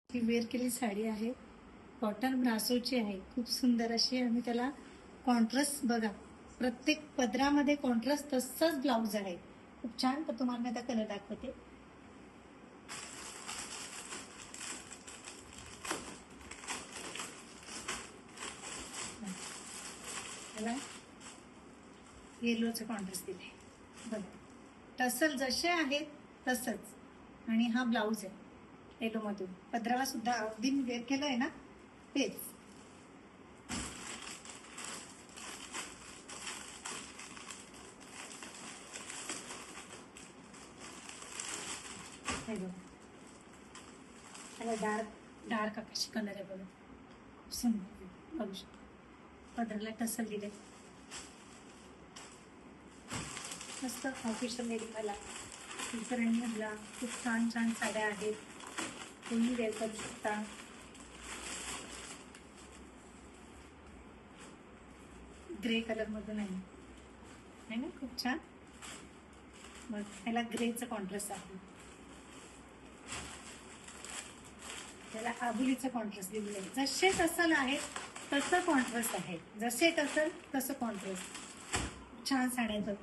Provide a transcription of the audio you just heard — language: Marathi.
ही वेअर केलेली साडी आहे, कॉटन ब्रासोची आहे, खूप सुंदर अशी. आणि त्याला कॉन्ट्रास्ट बघा, प्रत्येक पदरामध्ये कॉन्ट्रास्ट तसंच ब्लाऊज आहे, खूप छान. तर तुम्हाला मी आता कलर दाखवते. त्याला येलोचं कॉन्ट्रास्ट दिले बघा, टसल जसे आहेत तसंच. आणि हा ब्लाऊज आहे येलो मधून, पदराला सुद्धा अगदी मी वेअर केलं आहे ना तेच. त्याला डार्क डार्क आकाशी कलर आहे बघा, सुंदर बघू शकतो. पदराला टसल दिले, मस्त ऑफिशियल मेडिकला टीचरांनी खूप छान छान साड्या आहेत, तुम्ही वेअर करू शकता. ग्रे कलर मधून आहे ना, खूप छान. मग त्याला ग्रेचं कॉन्ट्रास्ट आहे, त्याला आबुलीचं कॉन्ट्रास्ट दिलेलं आहे. जसे टसल आहे तसं कॉन्ट्रास्ट आहे, जसे टसल तसं कॉन्ट्रास्ट. छान साड्या आहेत.